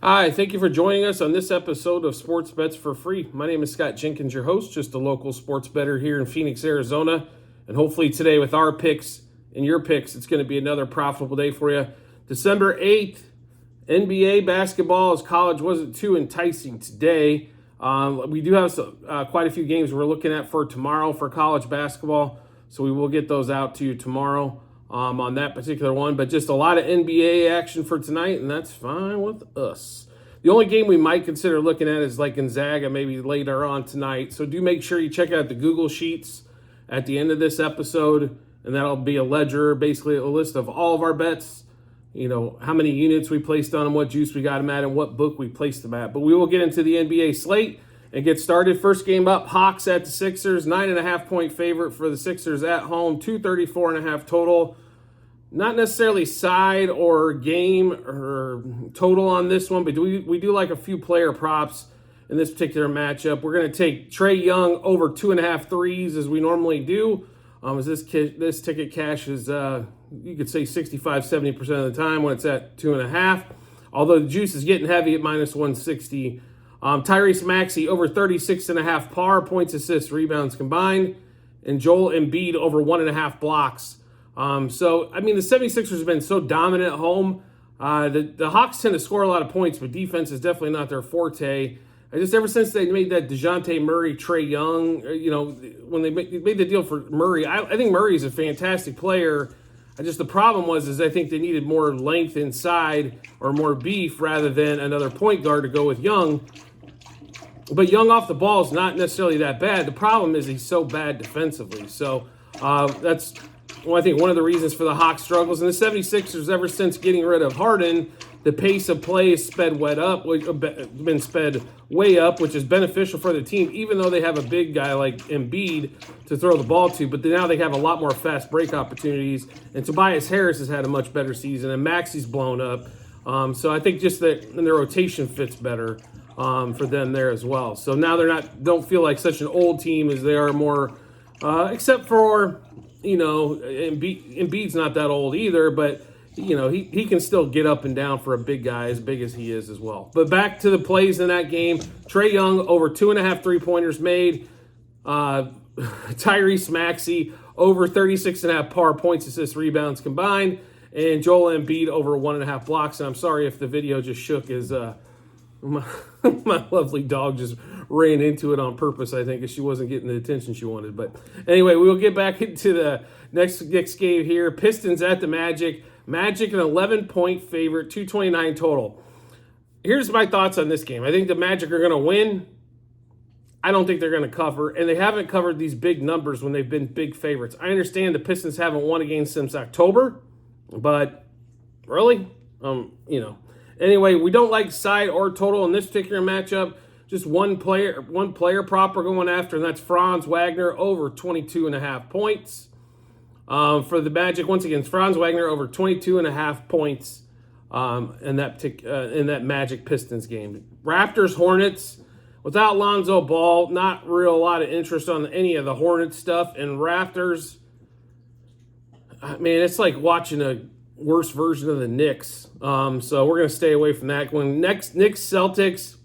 Hi, thank you for joining us on this episode of Sports Bets for Free. My name is Scott Jenkins, your host, just a local sports bettor here in Phoenix, Arizona. And hopefully today with our picks and your picks, it's going to be another profitable day for you. December 8th, NBA basketball as college wasn't too enticing today. We do have quite a few games we're looking at for tomorrow for college basketball, so we will get those out to you tomorrow. On that particular one, but just a lot of NBA action for tonight, and that's fine with us. The only game we might consider looking at is like Gonzaga maybe later on tonight, so do make sure you check out the Google Sheets at the end of this episode, and that'll be a ledger, basically a list of all of our bets, you know, how many units we placed on them, what juice we got them at, and what book we placed them at. But we will get into the NBA slate and get started. First game up, Hawks at the Sixers, 9.5 point favorite for the Sixers at home, 234.5 total. Not necessarily side or game or total on this one, but we do like a few player props in this particular matchup. We're going to take Trae Young over 2.5 threes as we normally do. As this ticket cashes, you could say 65-70% of the time when it's at 2.5. Although the juice is getting heavy at minus 160. Tyrese Maxey over 36.5 par, points, assists, rebounds combined. And Joel Embiid over 1.5 blocks. So, I mean, the 76ers have been so dominant at home. The Hawks tend to score a lot of points, but defense is definitely not their forte. Ever since they made that DeJounte Murray, Trae Young, when they made the deal for Murray, I think Murray is a fantastic player. The problem was I think they needed more length inside or more beef rather than another point guard to go with Young. But Young off the ball is not necessarily that bad. The problem is he's so bad defensively. So that's... Well, I think one of the reasons for the Hawks' struggles, and the 76ers, ever since getting rid of Harden, the pace of play has been sped way up, which is beneficial for the team, even though they have a big guy like Embiid to throw the ball to. But now they have a lot more fast break opportunities, and Tobias Harris has had a much better season, and Maxey's blown up. So I think just that their rotation fits better for them there as well. So now don't feel like such an old team as they are more, except for... Embiid's not that old either, but, he can still get up and down for a big guy as big as he is as well. But back to the plays in that game. Trae Young over 2.5 3-pointers made. Tyrese Maxey over 36.5 par, points, assists, rebounds combined. And Joel Embiid over 1.5 blocks. And I'm sorry if the video just shook as my lovely dog just ran into it on purpose, I think, because she wasn't getting the attention she wanted. But anyway, we'll get back into the next game here. Pistons at the Magic. Magic an 11-point favorite, 229 total. Here's my thoughts on this game. I think the Magic are going to win. I don't think they're going to cover, and they haven't covered these big numbers when they've been big favorites. I understand the Pistons haven't won a game since October, but really, Anyway, we don't like side or total in this particular matchup. Just one player prop we're going after, and that's Franz Wagner over 22.5 points. For the Magic, once again, Franz Wagner over 22.5 points in that Magic Pistons game. Raptors Hornets, without Lonzo Ball, not real a lot of interest on any of the Hornets stuff. And Raptors, it's like watching a worse version of the Knicks. So we're going to stay away from that. Going next, Knicks Celtics.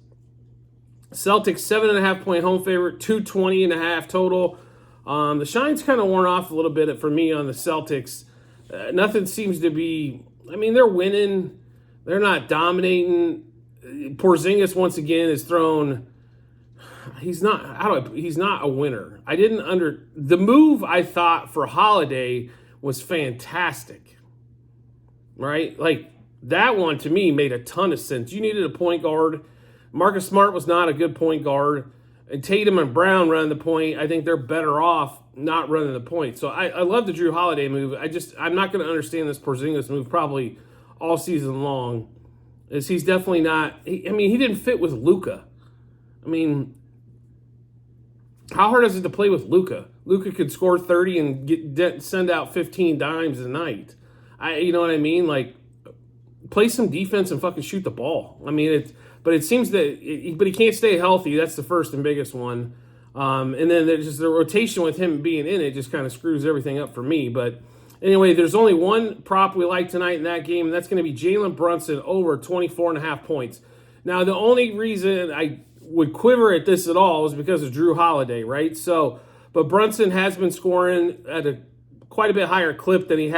Celtics 7.5 point home favorite, 220.5 total. The shine's kind of worn off a little bit for me on the Celtics. Nothing seems to be. They're winning. They're not dominating. Porzingis once again is thrown. He's not a winner. The move I thought for Holiday was fantastic. Right? Like that one to me made a ton of sense. You needed a point guard. Marcus Smart was not a good point guard. And Tatum and Brown running the point. I think they're better off not running the point. So I love the Drew Holiday move. I'm not going to understand this Porzingis move probably all season long. As he's definitely not. He didn't fit with Luka. How hard is it to play with Luka? Luka could score 30 and send out 15 dimes a night. You know what I mean? Like, play some defense and fucking shoot the ball. But it seems that he can't stay healthy. That's the first and biggest one. And then there's just the rotation with him being in it just kind of screws everything up for me. But anyway, there's only one prop we like tonight in that game, and that's going to be Jalen Brunson over 24.5 points. Now, the only reason I would quiver at this at all is because of Drew Holiday, right? So, but Brunson has been scoring at quite a bit higher clip than he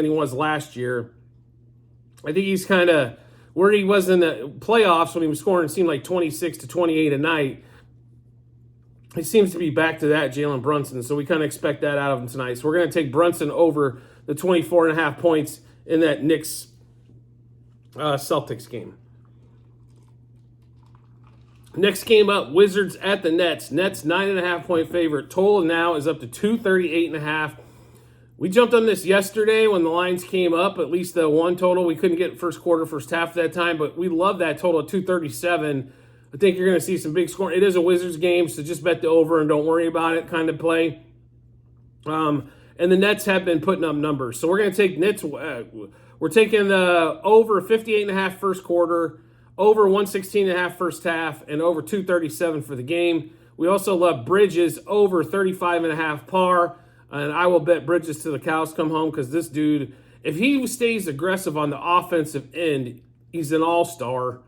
was last year. I think he's kind of where he was in the playoffs when he was scoring. It seemed like 26 to 28 a night. He seems to be back to that, Jalen Brunson. So we kind of expect that out of him tonight. So we're going to take Brunson over the 24.5 points in that Knicks Celtics game. Next game up, Wizards at the Nets. Nets 9.5 point favorite. Total now is up to 238.5. We jumped on this yesterday when the lines came up, at least the one total. We couldn't get first quarter, first half at that time, but we love that total of 237. I think you're going to see some big scoring. It is a Wizards game, so just bet the over and don't worry about it kind of play. And the Nets have been putting up numbers. So we're going to take Nets. We're taking the over 58.5 first quarter, over 116.5 first half, and over 237 for the game. We also love Bridges over 35.5 par. And I will bet Bridges till the cows come home because this dude, if he stays aggressive on the offensive end, he's an all-star.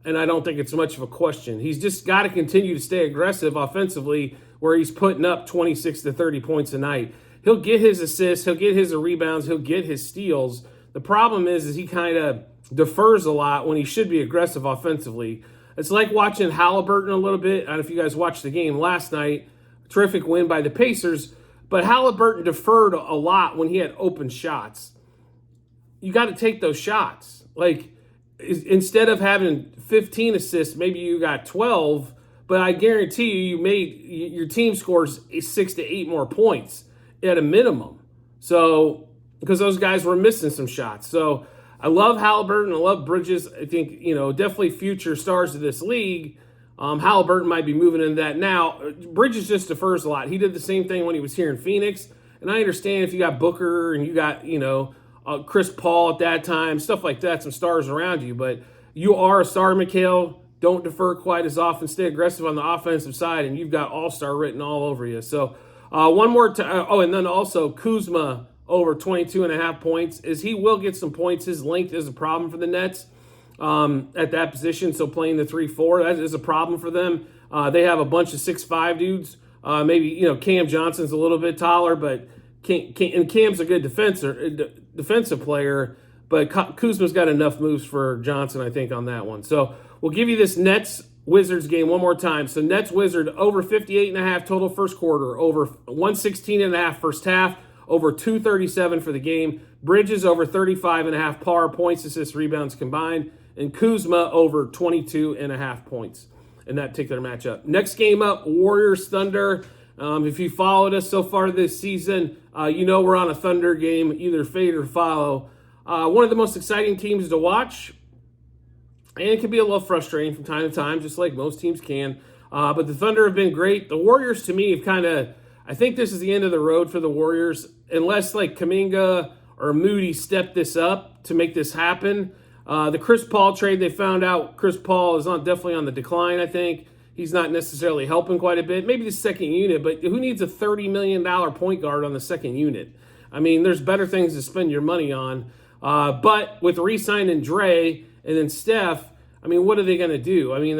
And I don't think it's much of a question. He's just got to continue to stay aggressive offensively where he's putting up 26 to 30 points a night. He'll get his assists. He'll get his rebounds. He'll get his steals. The problem is he kind of defers a lot when he should be aggressive offensively. It's like watching Halliburton a little bit. I don't know if you guys watched the game last night. Terrific win by the Pacers. But Halliburton deferred a lot when he had open shots. You got to take those shots. Like, instead of having 15 assists, maybe you got 12, but I guarantee you made your team scores 6 to 8 more points at a minimum. So, because those guys were missing some shots. So, I love Halliburton. I love Bridges. I think, definitely future stars of this league. Halliburton might be moving into that now. Bridges just defers a lot. He did the same thing when he was here in Phoenix. And I understand if you got Booker and you got, Chris Paul at that time, stuff like that, some stars around you. But you are a star, Mikhail. Don't defer quite as often. Stay aggressive on the offensive side, and you've got all-star written all over you. So one more time. Oh, and then also Kuzma over 22.5 points. He will get some points. His length is a problem for the Nets. At that position, so playing the 3-4, that is a problem for them. They have a bunch of 6'5" dudes. Maybe, Cam Johnson's a little bit taller, but Cam's a good defensive player, but Kuzma's got enough moves for Johnson, I think, on that one. So we'll give you this Nets-Wizards game one more time. So Nets-Wizard over 58.5 total first quarter, over 116.5 first half, over 237 for the game. Bridges over 35.5 par, points, assists, rebounds combined. And Kuzma over 22.5 points in that particular matchup. Next game up, Warriors-Thunder. If you followed us so far this season, we're on a Thunder game, either fade or follow. One of the most exciting teams to watch. And it can be a little frustrating from time to time, just like most teams can. But the Thunder have been great. The Warriors, to me, have I think this is the end of the road for the Warriors. Unless, Kuminga or Moody step this up to make this happen. The Chris Paul trade, they found out Chris Paul is definitely on the decline, I think. He's not necessarily helping quite a bit. Maybe the second unit, but who needs a $30 million point guard on the second unit? I mean, there's better things to spend your money on. But with re-signing Dre and then Steph, I mean, what are they going to do? I mean,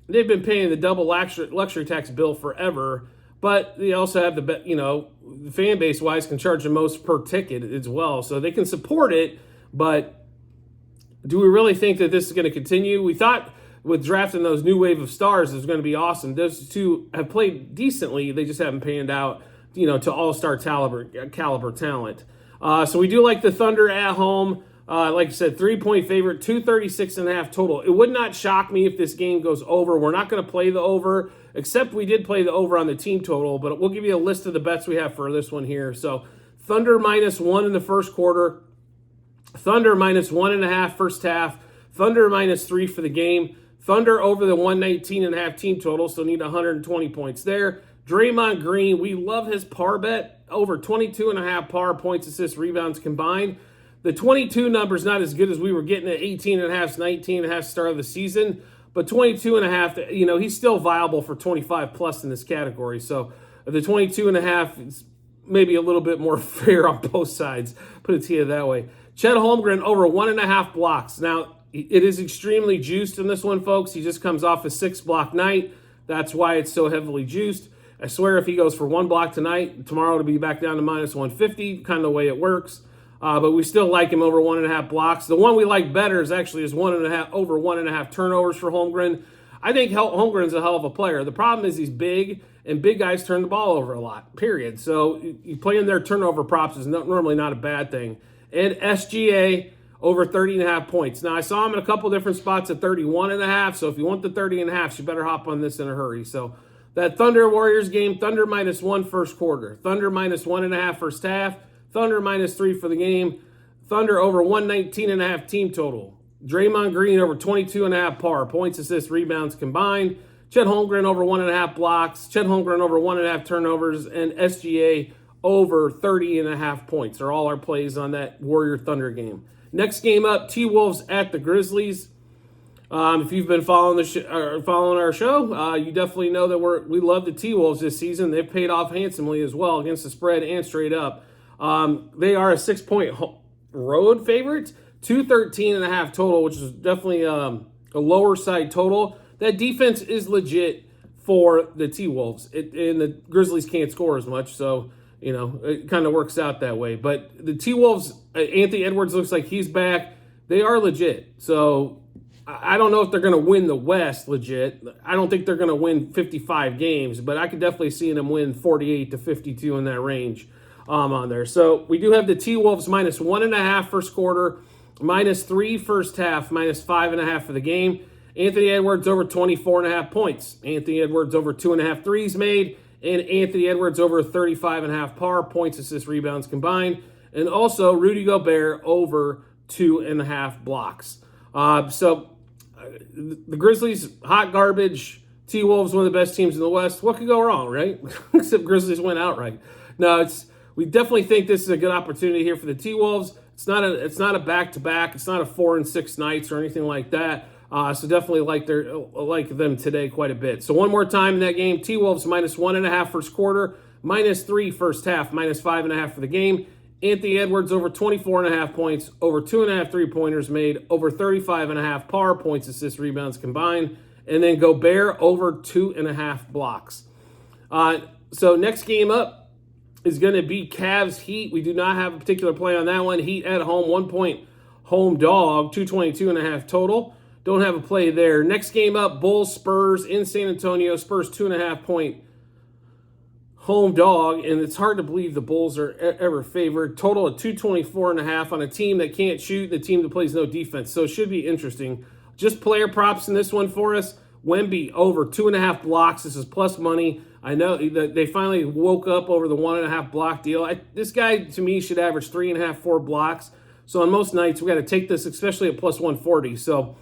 they've been paying the double luxury tax bill forever, but they also have the fan base-wise can charge the most per ticket as well. So they can support it, but do we really think that this is going to continue? We thought with drafting those new wave of stars, it was going to be awesome. Those two have played decently. They just haven't panned out, to all-star caliber talent. So we do like the Thunder at home. Like I said, 3-point favorite, 236.5 total. It would not shock me if this game goes over. We're not going to play the over, except we did play the over on the team total, but we'll give you a list of the bets we have for this one here. So Thunder -1 in the first quarter. Thunder -1.5 first half. Thunder -3 for the game. Thunder over the 119.5 team total, so need 120 points there. Draymond Green, we love his par bet. Over 22.5 par, points, assists, rebounds combined. The 22 number's not as good as we were getting at 18.5, 19.5 start of the season, but 22.5, he's still viable for 25 plus in this category. So the 22.5 is maybe a little bit more fair on both sides, put it to you that way. Chet Holmgren over 1.5 blocks. Now, It is extremely juiced in this one, folks. He just comes off a 6-block night. That's why it's so heavily juiced. I swear if he goes for 1 block tonight, tomorrow it'll be back down to minus 150, kind of the way it works. But we still like him over 1.5 blocks. The one we like better is actually his over 1.5 turnovers for Holmgren. I think Holmgren's a hell of a player. The problem is he's big, and big guys turn the ball over a lot, period. So you playing their turnover props is normally not a bad thing. And SGA over 30.5 points. Now, I saw him in a couple different spots at 31.5, so if you want the 30.5, you better hop on this in a hurry. So that Thunder Warriors game, Thunder -1 first quarter, Thunder -1.5 first half, Thunder -3 for the game, Thunder over 119.5 team total. Draymond Green over 22.5 par, points, assists, rebounds combined. Chet Holmgren over 1.5 blocks, Chet Holmgren over 1.5 turnovers, and SGA over 30.5 points are all our plays on that Warrior Thunder game. Next game up, T-Wolves at the Grizzlies. If you've been following our show, you definitely know that we love the T-Wolves this season. They've paid off handsomely as well against the spread and straight up. They are a 6-point road favorite, 213.5 total, which is definitely a lower side total. That defense is legit for the T-Wolves, and the Grizzlies can't score as much, so it kind of works out that way. But the T-Wolves, Anthony Edwards looks like he's back. They are legit, so I don't know if they're going to win the West legit. I don't think they're going to win 55 games, but I could definitely see them win 48 to 52 in that range on there. So we do have the T-Wolves -1.5 first quarter, -3 first half, -5.5 for the game. Anthony Edwards over 24.5 points. Anthony Edwards over 2.5 threes made, and Anthony Edwards over 35.5 par, points, assists, rebounds combined. And also Rudy Gobert over 2.5 blocks. The Grizzlies, hot garbage. T-Wolves, one of the best teams in the West. What could go wrong, right? Except Grizzlies went outright. No, we definitely think this is a good opportunity here for the T-Wolves. It's not a back-to-back. It's not a 4 and 6 nights or anything like that. So definitely like them today quite a bit. So one more time in that game, T-Wolves -1.5 first quarter, -3 first half, -5.5 for the game. Anthony Edwards over 24.5 points, over 2.5 3-pointers made, over 35.5 par, points, assists, rebounds combined, and then Gobert over 2.5 blocks. So next game up is going to be Cavs Heat. We do not have a particular play on that one. Heat at home, 1-point home dog, 222.5 total. Don't have a play there. Next game up, Bulls Spurs in San Antonio. Spurs 2.5-point home dog, and it's hard to believe the Bulls are ever favored. Total of 224.5 on a team that can't shoot, the team that plays no defense. So it should be interesting. Just player props in this one for us. Wemby over 2.5 blocks. This is plus money. I know that they finally woke up over the 1.5 block deal. This guy, to me, should average 3.5, 4 blocks. So on most nights, we got to take this, especially at plus 140. So,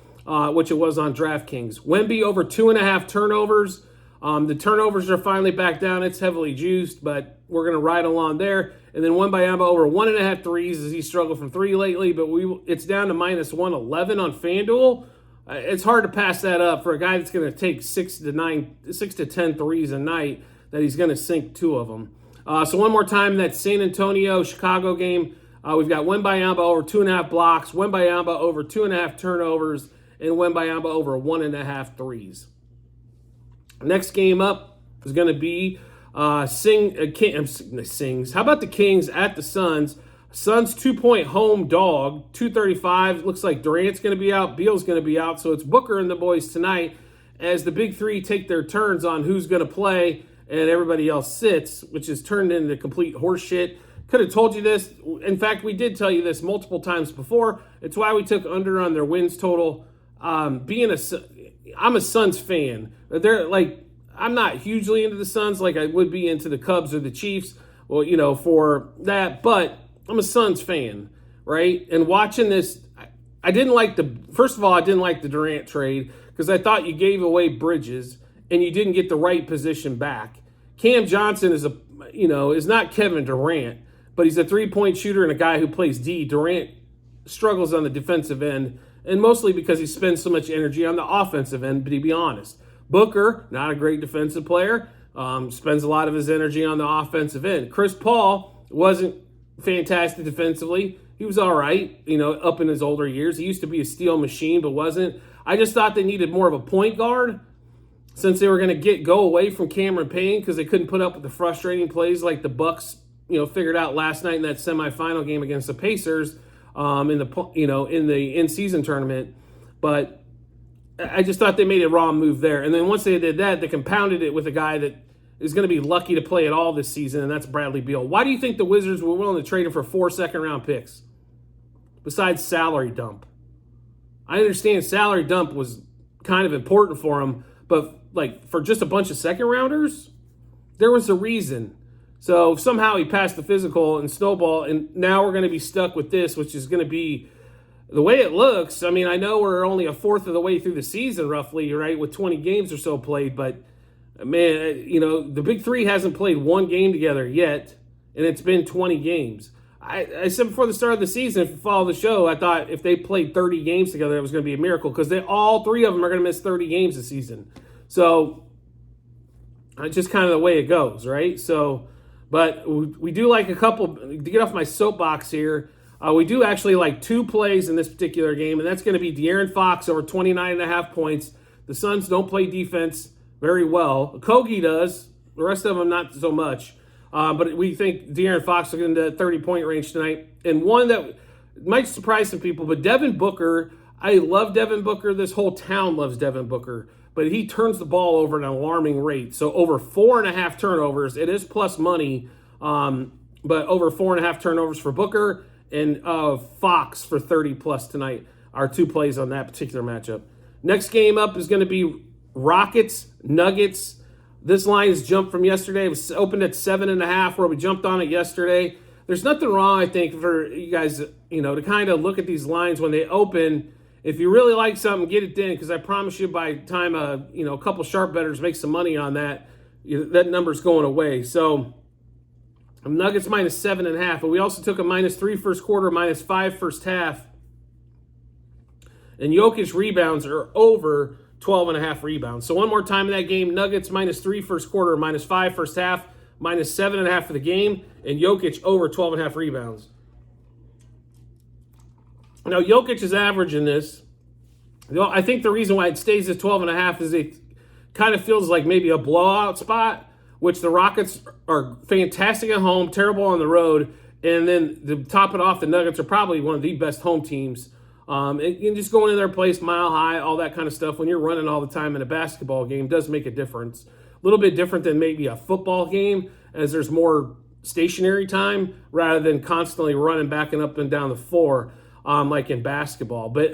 which it was on DraftKings. Wemby over 2.5 turnovers. The turnovers are finally back down. It's heavily juiced, but we're going to ride along there. And then Wembanyama over 1.5 threes as he struggled from 3 lately, but it's down to -111 on FanDuel. It's hard to pass that up for a guy that's going to take 6 to 10 threes a night, that he's going to sink 2 of them. So one more time, that San Antonio-Chicago game, we've got Wembanyama over 2.5 blocks, Wembanyama over 2.5 turnovers, and Wembanyama over 1.5 threes. Next game up is going to be Kings. How about the Kings at the Suns? Suns 2-point home dog, 235. Looks like Durant's going to be out. Beal's going to be out. So it's Booker and the boys tonight as the big three take their turns on who's going to play and everybody else sits, which has turned into complete horseshit. Could have told you this. In fact, we did tell you this multiple times before. It's why we took under on their wins total. I'm a Suns fan. I'm not hugely into the Suns like I would be into the Cubs or the Chiefs, for that, but I'm a Suns fan, right? And watching this, I didn't like the Durant trade because I thought you gave away Bridges and you didn't get the right position back. Cam Johnson is not Kevin Durant, but he's a 3-point shooter and a guy who plays D. Durant struggles on the defensive end, and mostly because he spends so much energy on the offensive end, but to be honest. Booker, not a great defensive player, spends a lot of his energy on the offensive end. Chris Paul wasn't fantastic defensively. He was all right, up in his older years. He used to be a steal machine, but wasn't. I just thought they needed more of a point guard since they were going to go away from Cameron Payne because they couldn't put up with the frustrating plays like the Bucks, figured out last night in that semifinal game against the Pacers in the in-season tournament. But I just thought they made a wrong move there. And then once they did that, they compounded it with a guy that is going to be lucky to play at all this season, and that's Bradley Beal. Why do you think the Wizards were willing to trade him for 4 second-round picks besides salary dump? I understand salary dump was kind of important for him, but for just a bunch of second-rounders, there was a reason. So somehow he passed the physical and snowball, and now we're going to be stuck with this, which is going to be the way it looks. I mean, I know we're only a fourth of the way through the season, roughly, right, with 20 games or so played, but man, the Big Three hasn't played one game together yet, and it's been 20 games. I said before the start of the season, if you follow the show, I thought if they played 30 games together, it was going to be a miracle because all 3 of them are going to miss 30 games this season. So it's just kind of the way it goes, right? So, but we do like a couple, to get off my soapbox here, we do actually like 2 plays in this particular game, and that's going to be De'Aaron Fox over 29.5 points. The Suns don't play defense very well. Kogi does. The rest of them not so much. But we think De'Aaron Fox will get into the 30-point range tonight. And one that might surprise some people, but Devin Booker, I love Devin Booker. This whole town loves Devin Booker. But he turns the ball over at an alarming rate. So over 4.5 turnovers. It is plus money, but over 4.5 turnovers for Booker and Fox for 30-plus tonight are 2 plays on that particular matchup. Next game up is going to be Rockets, Nuggets. This line has jumped from yesterday. It was opened at 7.5 where we jumped on it yesterday. There's nothing wrong, I think, for you guys, to kind of look at these lines when they open. If you really like something, get it in because I promise you by the time, a couple sharp bettors make some money on that, that number's going away. So Nuggets minus 7.5, but we also took a -3 first quarter, -5 first half. And Jokic rebounds are over 12.5 rebounds. So one more time in that game, Nuggets -3 first quarter, -5 first half, -7.5 for the game, and Jokic over 12.5 rebounds. Now, Jokic is averaging this. I think the reason why it stays at 12.5 is it kind of feels like maybe a blowout spot, which the Rockets are fantastic at home, terrible on the road, and then to top it off, the Nuggets are probably one of the best home teams. And just going in their place, mile high, all that kind of stuff, when you're running all the time in a basketball game does make a difference. A little bit different than maybe a football game, as there's more stationary time rather than constantly running back and up and down the floor like in basketball. But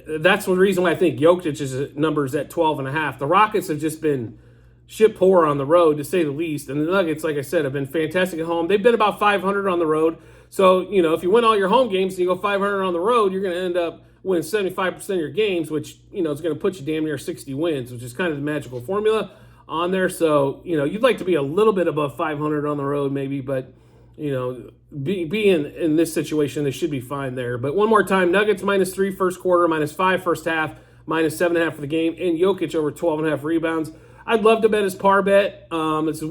that's the reason why I think Jokic's numbers at 12.5. The Rockets have just been shit poor on the road, to say the least. And the Nuggets, like I said, have been fantastic at home. They've been about 500 on the road. So, if you win all your home games and you go 500 on the road, you're going to end up winning 75% of your games, which, is going to put you damn near 60 wins, which is kind of the magical formula on there. So, you'd like to be a little bit above 500 on the road maybe, but, being in this situation, they should be fine there. But one more time, Nuggets -3 first quarter, -5 first half, -7.5 for the game, and Jokic over 12.5 rebounds. I'd love to bet his par bet. Par is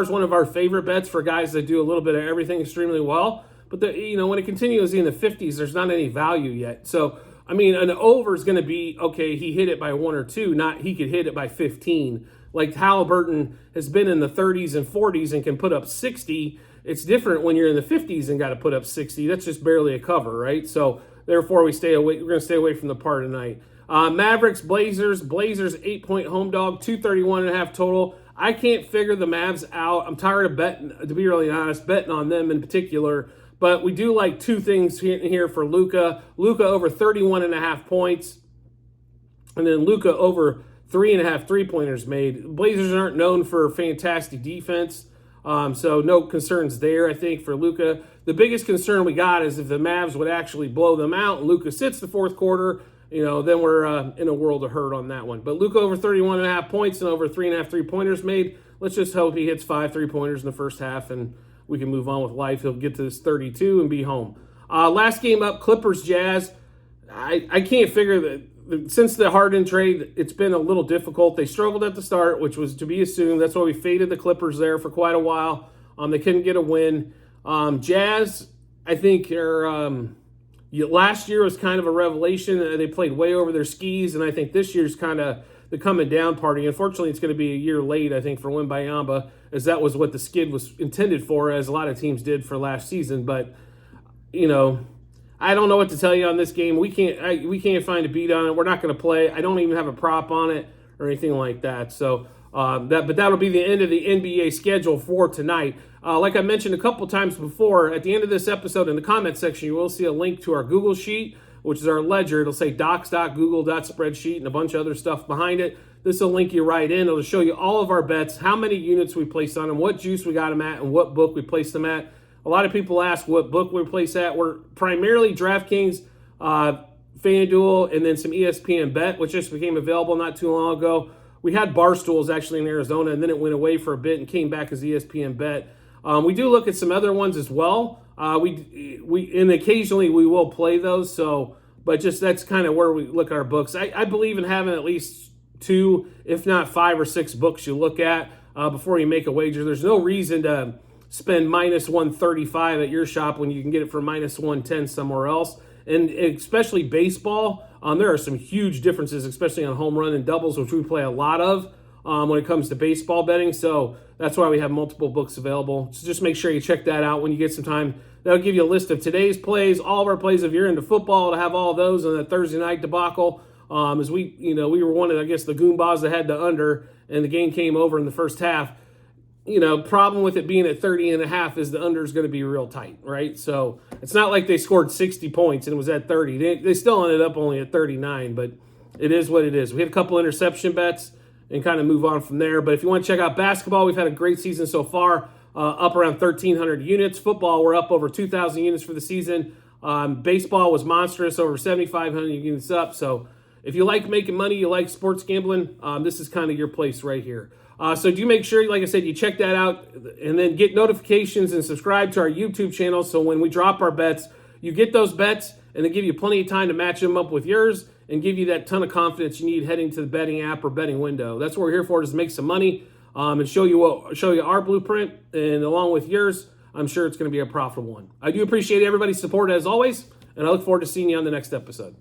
one of our favorite bets for guys that do a little bit of everything extremely well. But when it continues in the 50s, there's not any value yet. So an over is going to be okay. He hit it by 1 or 2, not he could hit it by 15. Like Halliburton has been in the 30s and 40s and can put up 60. It's different when you're in the 50s and got to put up 60. That's just barely a cover, right? So therefore, we're going to stay away from the par tonight. Mavericks, Blazers 8-point home dog, 231.5 total. I can't figure the Mavs out. I'm tired of betting, to be really honest, betting on them in particular. But we do like 2 things here for Luka. Luka over 31.5 points. And then Luka over 3.5 3-pointers made. Blazers aren't known for fantastic defense. So no concerns there, I think, for Luka. The biggest concern we got is if the Mavs would actually blow them out and Luka sits the fourth quarter, then we're in a world of hurt on that one. But Luka over 31.5 points and over 3.5 3-pointers made. Let's just hope he hits 5 3-pointers in the first half and we can move on with life. He'll get to this 32 and be home. Last game up, Clippers Jazz. I can't figure that since the Harden trade, it's been a little difficult. They struggled at the start, which was to be assumed. That's why we faded the Clippers there for quite a while. They couldn't get a win. Jazz, I think last year was kind of a revelation. They played way over their skis, and I think this year's kind of the coming down party. Unfortunately, it's going to be a year late, I think, for Wembayamba, as that was what the skid was intended for, as a lot of teams did for last season. But, I don't know what to tell you on this game. We can't find a beat on it. We're not going to play. I don't even have a prop on it or anything like that. So that'll be the end of the NBA schedule for tonight. Like I mentioned a couple times before, at the end of this episode in the comment section, you will see a link to our Google Sheet, which is our ledger. It'll say docs.google.spreadsheet and a bunch of other stuff behind it. This will link you right in. It'll show you all of our bets, how many units we placed on them, what juice we got them at, and what book we placed them at. A lot of people ask what book we place at. We're primarily DraftKings, FanDuel, and then some ESPN Bet, which just became available not too long ago. We had Barstools actually in Arizona, and then it went away for a bit and came back as ESPN Bet. We do look at some other ones as well. And occasionally we will play those. But just that's kind of where we look at our books. I believe in having at least 2, if not 5 or 6 books you look at before you make a wager. There's no reason to spend minus 135 at your shop when you can get it for minus 110 somewhere else. And especially baseball, there are some huge differences, especially on home run and doubles, which we play a lot of when it comes to baseball betting. So that's why we have multiple books available. So just make sure you check that out when you get some time. That'll give you a list of today's plays, all of our plays. If you're into football, to have all of those on the Thursday night debacle. As we were one of, I guess, the Goombas that had the under, and the game came over in the first half. Problem with it being at 30.5 is the under is going to be real tight, right? So it's not like they scored 60 points and it was at 30. They still ended up only at 39, but it is what it is. We had a couple interception bets and kind of move on from there. But if you want to check out basketball, we've had a great season so far, up around 1,300 units. Football, we're up over 2,000 units for the season. Baseball was monstrous, over 7,500 units up. So if you like making money, you like sports gambling, this is kind of your place right here. So do make sure, like I said, you check that out and then get notifications and subscribe to our YouTube channel. So when we drop our bets, you get those bets and they give you plenty of time to match them up with yours and give you that ton of confidence you need heading to the betting app or betting window. That's what we're here for, is make some money and show you our blueprint. And along with yours, I'm sure it's going to be a profitable one. I do appreciate everybody's support as always, and I look forward to seeing you on the next episode.